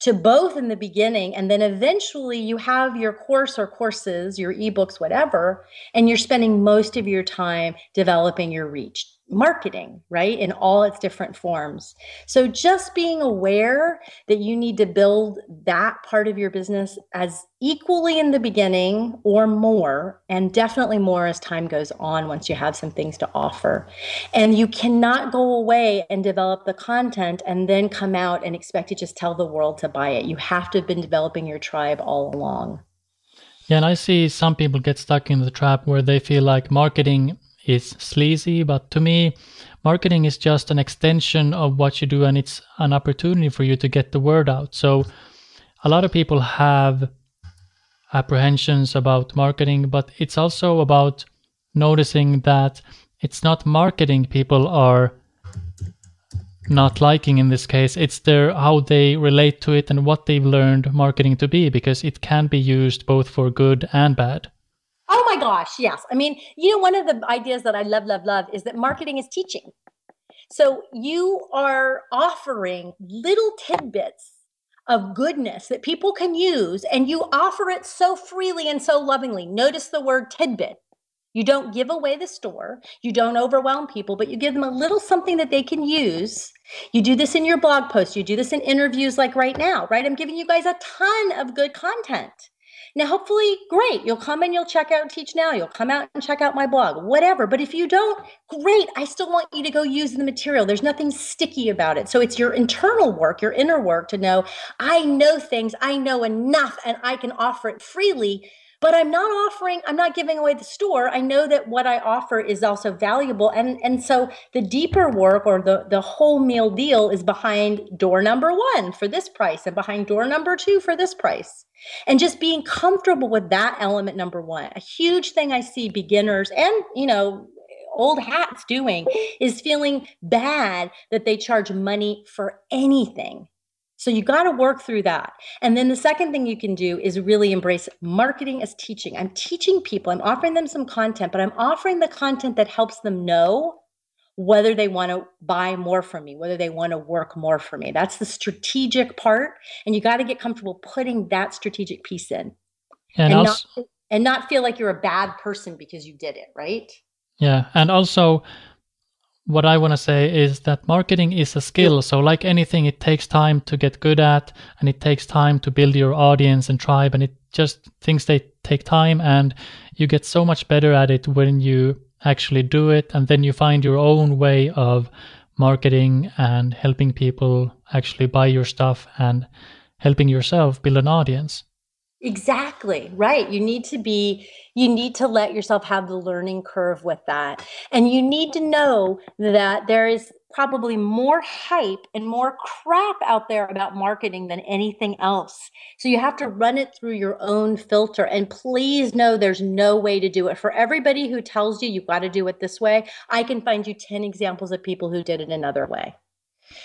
to both in the beginning, and then eventually you have your course or courses, your ebooks, whatever, and you're spending most of your time developing your reach, marketing, right, in all its different forms. So just being aware that you need to build that part of your business as equally in the beginning or more, and definitely more as time goes on once you have some things to offer. And you cannot go away and develop the content and then come out and expect to just tell the world to buy it. You have to have been developing your tribe all along. Yeah, and I see some people get stuck in the trap where they feel like marketing is sleazy, but to me, marketing is just an extension of what you do, and it's an opportunity for you to get the word out. So a lot of people have apprehensions about marketing, but it's also about noticing that it's not marketing people are not liking in this case, it's how they relate to it and what they've learned marketing to be, because it can be used both for good and bad. Oh my gosh, yes. I mean, one of the ideas that I love is that marketing is teaching. So you are offering little tidbits of goodness that people can use, and you offer it so freely and so lovingly. Notice the word tidbit. You don't give away the store. You don't overwhelm people, but you give them a little something that they can use. You do this in your blog posts. You do this in interviews like right now, right? I'm giving you guys a ton of good content. Now, hopefully, great. You'll come and you'll check out Teach Now. You'll come out and check out my blog, whatever. But if you don't, great. I still want you to go use the material. There's nothing sticky about it. So it's your internal work, your inner work to know, I know things, I know enough, and I can offer it freely. But I'm not giving away the store. I know that what I offer is also valuable. And so the deeper work, or the whole meal deal, is behind door number 1 for this price and behind door number 2 for this price. And just being comfortable with that element number 1. A huge thing I see beginners and, old hats doing is feeling bad that they charge money for anything. So you got to work through that. And then the second thing you can do is really embrace marketing as teaching. I'm teaching people, I'm offering them some content, but I'm offering the content that helps them know whether they want to buy more from me, whether they want to work more for me. That's the strategic part. And you got to get comfortable putting that strategic piece in, and not feel like you're a bad person because you did it, right? Yeah. And also, what I want to say is that marketing is a skill. So like anything, it takes time to get good at, and it takes time to build your audience and tribe. And things they take time, and you get so much better at it when you actually do it. And then you find your own way of marketing and helping people actually buy your stuff and helping yourself build an audience. Exactly. Right. You need to let yourself have the learning curve with that. And you need to know that there is probably more hype and more crap out there about marketing than anything else. So you have to run it through your own filter. And please know there's no way to do it. For everybody who tells you you've got to do it this way, I can find you 10 examples of people who did it another way.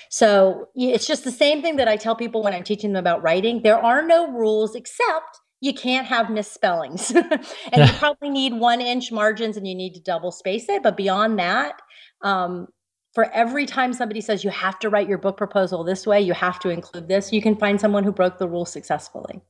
So it's just the same thing that I tell people when I'm teaching them about writing. There are no rules except you can't have misspellings. And you probably need 1-inch margins, and you need to double space it. But beyond that, for every time somebody says you have to write your book proposal this way, you have to include this, you can find someone who broke the rules successfully.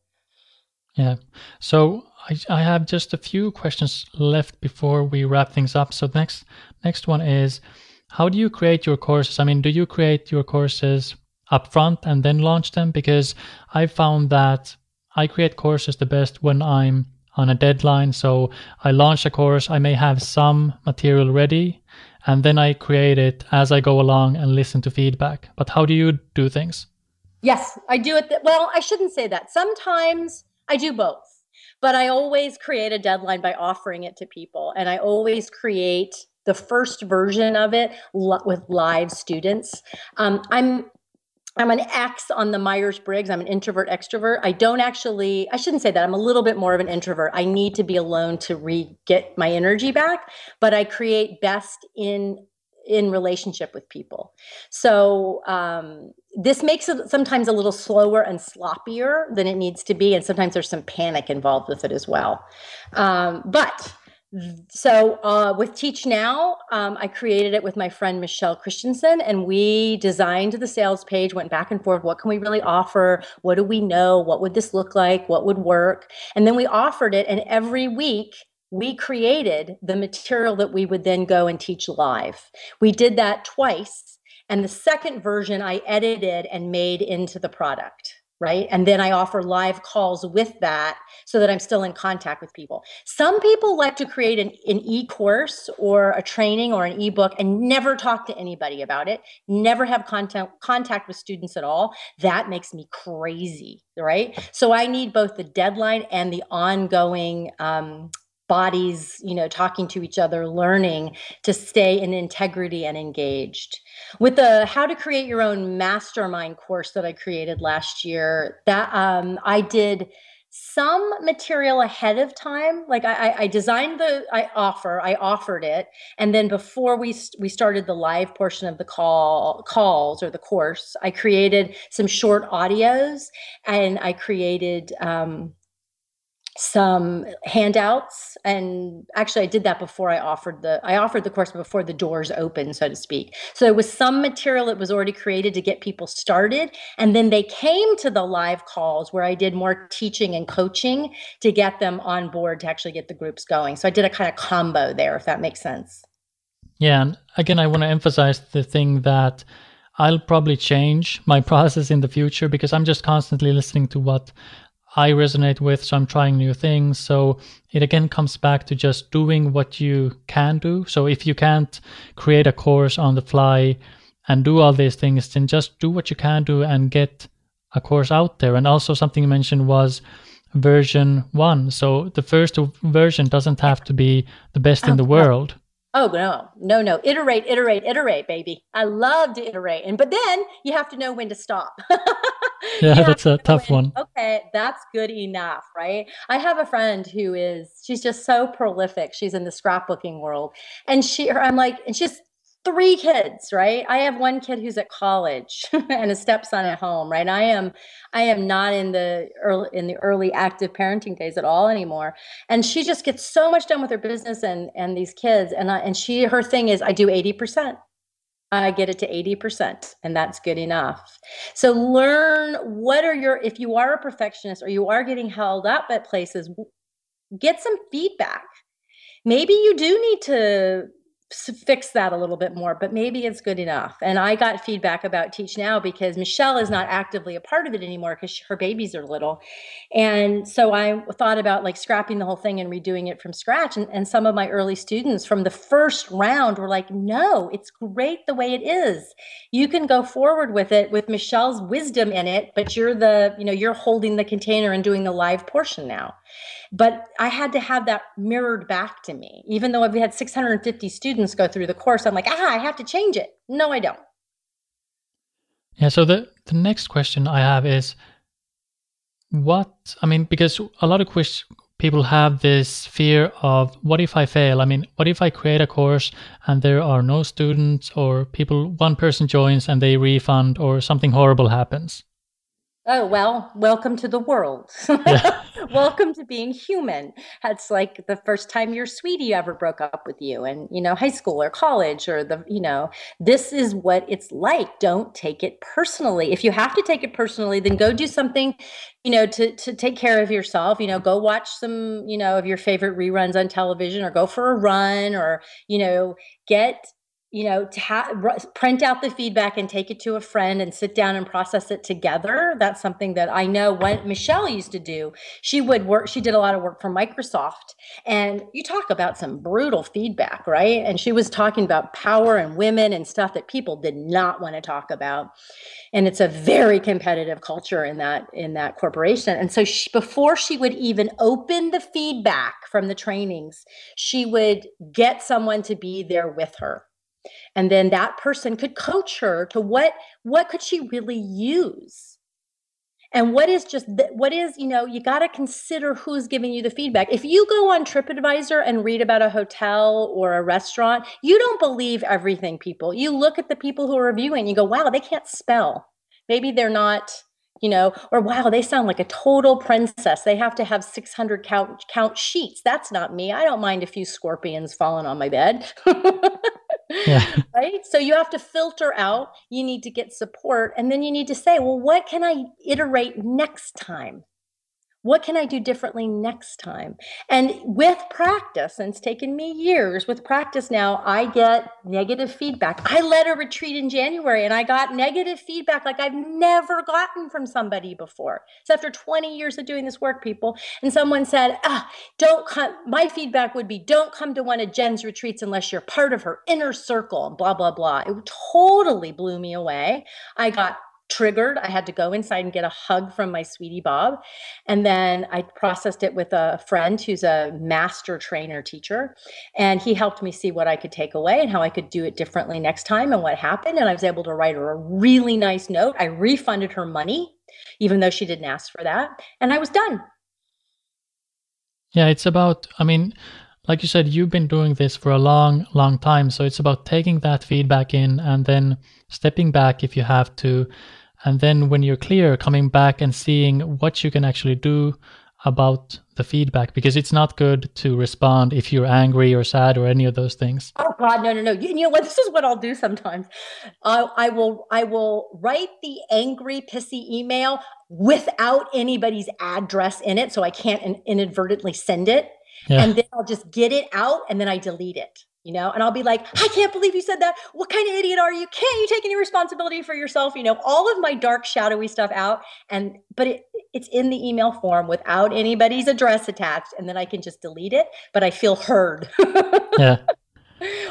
Yeah. So I have just a few questions left before we wrap things up. So next one is, how do you create your courses? I mean, do you create your courses upfront and then launch them? Because I found that I create courses the best when I'm on a deadline. So I launch a course, I may have some material ready, and then I create it as I go along and listen to feedback. But how do you do things? Yes, I do it. Well, I shouldn't say that. Sometimes I do both, but I always create a deadline by offering it to people. And I always create the first version of it with live students. I'm an X on the Myers-Briggs. I'm an introvert extrovert. I shouldn't say that. I'm a little bit more of an introvert. I need to be alone to get my energy back, but I create best in relationship with people. So this makes it sometimes a little slower and sloppier than it needs to be. And sometimes there's some panic involved with it as well. So with Teach Now, I created it with my friend Michelle Christensen, and we designed the sales page, went back and forth. What can we really offer? What do we know? What would this look like? What would work? And then we offered it, and every week we created the material that we would then go and teach live. We did that twice, and the second version I edited and made into the product. Right. And then I offer live calls with that so that I'm still in contact with people. Some people like to create an e-course or a training or an ebook and never talk to anybody about it, never have contact with students at all. That makes me crazy. Right. So I need both the deadline and the ongoing bodies, talking to each other, learning to stay in integrity and engaged. With the How to Create Your Own Mastermind course that I created last year, that I did some material ahead of time. Like I designed I offered it. And then before we started the live portion of the calls or the course, I created some short audios, and I created some handouts. And actually I did that before I offered the course before the doors opened, so to speak. So there was some material that was already created to get people started. And then they came to the live calls where I did more teaching and coaching to get them on board to actually get the groups going. So I did a kind of combo there, if that makes sense. Yeah. And again, I want to emphasize the thing that I'll probably change my process in the future, because I'm just constantly listening to what I resonate with, so I'm trying new things. So it again comes back to just doing what you can do. So if you can't create a course on the fly and do all these things, then just do what you can do and get a course out there. And also something you mentioned was version 1. So the first version doesn't have to be the best in the no. world. Oh, no. Iterate, baby. I love to iterate. But then you have to know when to stop. Yeah, You have that's to a know tough one. okay, that's good enough, right? I have a friend she's just so prolific. She's in the scrapbooking world. And and she's 3 kids, right? I have one kid who's at college and a stepson at home, right? I am not in the early active parenting days at all anymore. And she just gets so much done with her business and these kids. And her thing is, I do 80%. I get it to 80%, and that's good enough. So learn if you are a perfectionist or you are getting held up at places, get some feedback. Maybe you do need to fix that a little bit more, but maybe it's good enough. And I got feedback about Teach Now because Michelle is not actively a part of it anymore because her babies are little. And so I thought about like scrapping the whole thing and redoing it from scratch. And some of my early students from the first round were like, no, it's great the way it is. You can go forward with it with Michelle's wisdom in it, but you're holding the container and doing the live portion now. But I had to have that mirrored back to me. Even though we had 650 students go through the course, I'm like, I have to change it. No, I don't. Yeah, so the next question I have is because a lot of people have this fear of, what if I fail? I mean, what if I create a course and there are no students, or one person joins and they refund, or something horrible happens? Oh, well, welcome to the world. Yeah. Welcome to being human. That's like the first time your sweetie ever broke up with you, and, high school or college, or this is what it's like. Don't take it personally. If you have to take it personally, then go do something, to take care of yourself. Go watch some, of your favorite reruns on television, or go for a run, or, get print out the feedback and take it to a friend and sit down and process it together. That's something that I know what Michelle used to do. She did a lot of work for Microsoft, and you talk about some brutal feedback, right? And she was talking about power and women and stuff that people did not want to talk about. And it's a very competitive culture in that corporation. And so before she would even open the feedback from the trainings, she would get someone to be there with her. And then that person could coach her to what could she really use? And you got to consider who's giving you the feedback. If you go on TripAdvisor and read about a hotel or a restaurant, you don't believe everything, people. You look at the people who are reviewing, you go, wow, they can't spell. Maybe they're not, or wow, they sound like a total princess. They have to have 600 count sheets. That's not me. I don't mind a few scorpions falling on my bed. Yeah. Right? So you have to filter out, you need to get support, and then you need to say, well, what can I iterate next time? What can I do differently next time? And with practice, and it's taken me years, with practice now, I get negative feedback. I led a retreat in January and I got negative feedback like I've never gotten from somebody before. So after 20 years of doing this work, people, and someone said, don't come, my feedback would be, don't come to one of Jen's retreats unless you're part of her inner circle, and blah, blah, blah. It totally blew me away. I got triggered. I had to go inside and get a hug from my sweetie Bob. And then I processed it with a friend who's a master trainer teacher. And he helped me see what I could take away and how I could do it differently next time and what happened. And I was able to write her a really nice note. I refunded her money, even though she didn't ask for that. And I was done. Yeah, it's about, like you said, you've been doing this for a long, long time. So it's about taking that feedback in and then stepping back if you have to. And then when you're clear, coming back and seeing what you can actually do about the feedback, because it's not good to respond if you're angry or sad or any of those things. Oh God, no. You know what? This is what I'll do sometimes. I will write the angry, pissy email without anybody's address in it, so I can't inadvertently send it. Yeah. And then I'll just get it out and then I delete it, and I'll be like, I can't believe you said that. What kind of idiot are you? Can't you take any responsibility for yourself? All of my dark, shadowy stuff out. But it's in the email form without anybody's address attached. And then I can just delete it, but I feel heard. Yeah.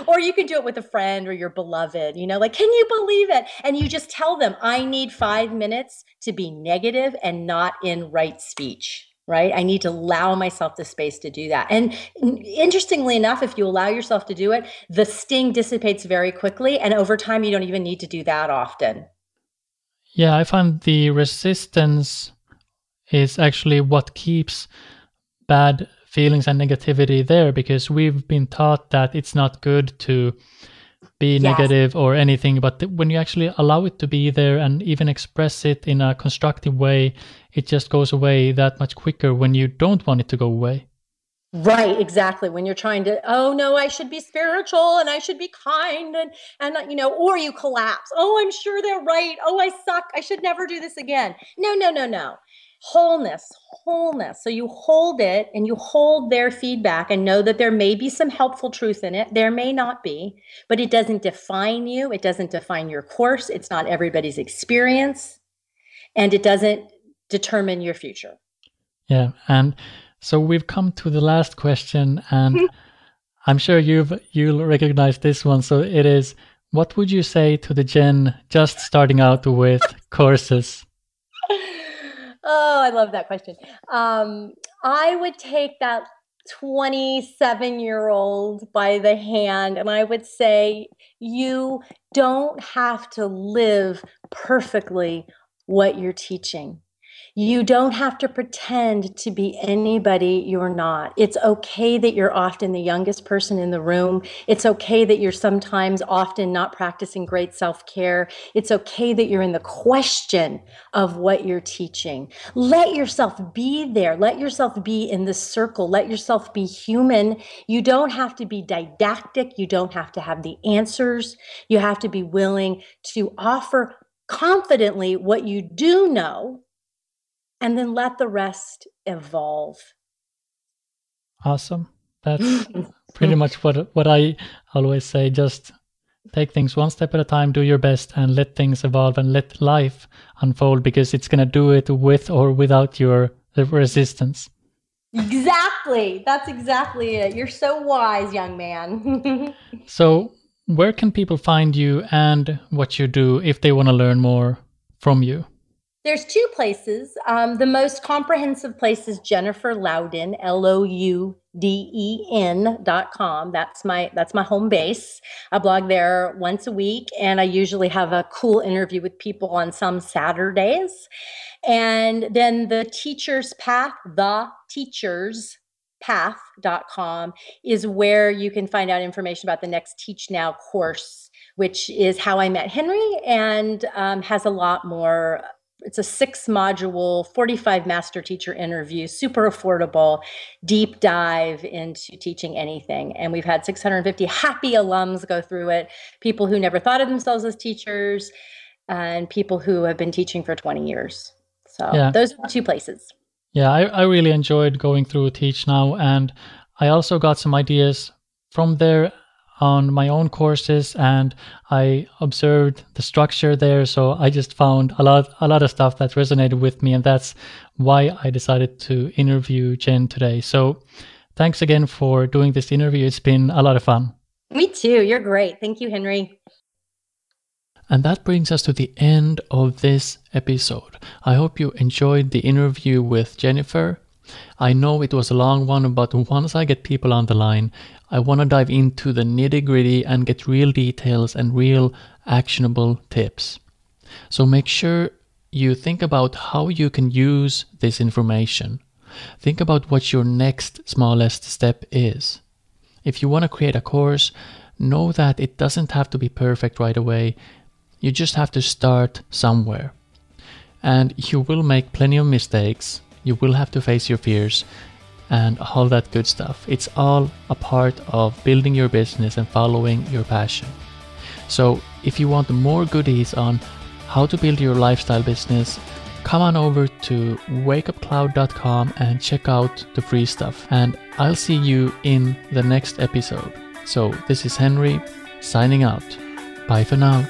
Or you can do it with a friend or your beloved, like, can you believe it? And you just tell them, I need 5 minutes to be negative and not in right speech. right? I need to allow myself the space to do that. And interestingly enough, if you allow yourself to do it, the sting dissipates very quickly. And over time, you don't even need to do that often. Yeah, I find the resistance is actually what keeps bad feelings and negativity there, because we've been taught that it's not good to be negative or anything, but when you actually allow it to be there and even express it in a constructive way, it just goes away that much quicker when you don't want it to go away. Right, exactly. When you're trying to, oh no, I should be spiritual and I should be kind and or you collapse. Oh, I'm sure they're right. Oh, I suck. I should never do this again. No. Wholeness. So you hold it and you hold their feedback and know that there may be some helpful truth in it. There may not be, but it doesn't define you. It doesn't define your course. It's not everybody's experience, and it doesn't determine your future. Yeah. And so we've come to the last question, and I'm sure you'll recognize this one. So it is, what would you say to the Jen just starting out with courses? Oh, I love that question. I would take that 27-year-old by the hand and I would say, you don't have to live perfectly what you're teaching. You don't have to pretend to be anybody you're not. It's okay that you're often the youngest person in the room. It's okay that you're sometimes often not practicing great self-care. It's okay that you're in the question of what you're teaching. Let yourself be there. Let yourself be in the circle. Let yourself be human. You don't have to be didactic. You don't have to have the answers. You have to be willing to offer confidently what you do know, and then let the rest evolve. Awesome. That's pretty much what I always say. Just take things one step at a time, do your best, and let things evolve and let life unfold, because it's going to do it with or without your resistance. Exactly. That's exactly it. You're so wise, young man. So where can people find you and what you do if they want to learn more from you? There's two places. The most comprehensive place is Jennifer Louden, LOUDEN.com. That's my home base. I blog there once a week, and I usually have a cool interview with people on some Saturdays. And then the Teacher's Path, theteacherspath.com is where you can find out information about the next Teach Now course, which is how I met Henri, and has a lot more. It's a 6-module, 45 master teacher interview, super affordable, deep dive into teaching anything. And we've had 650 happy alums go through it, people who never thought of themselves as teachers, and people who have been teaching for 20 years. So Those are the two places. Yeah, I really enjoyed going through Teach Now, and I also got some ideas from there on my own courses, and I observed the structure there. So I just found a lot of stuff that resonated with me, and that's why I decided to interview Jen today. So thanks again for doing this interview. It's been a lot of fun. Me too. You're great. Thank you, Henri. And that brings us to the end of this episode. I hope you enjoyed the interview with Jennifer. I know it was a long one, but once I get people on the line, I want to dive into the nitty-gritty and get real details and real actionable tips. So make sure you think about how you can use this information. Think about what your next smallest step is. If you want to create a course, know that it doesn't have to be perfect right away. You just have to start somewhere. And you will make plenty of mistakes. You will have to face your fears and all that good stuff. It's all a part of building your business and following your passion. So if you want more goodies on how to build your lifestyle business, come on over to wakeupcloud.com and check out the free stuff. And I'll see you in the next episode. So this is Henri signing out. Bye for now.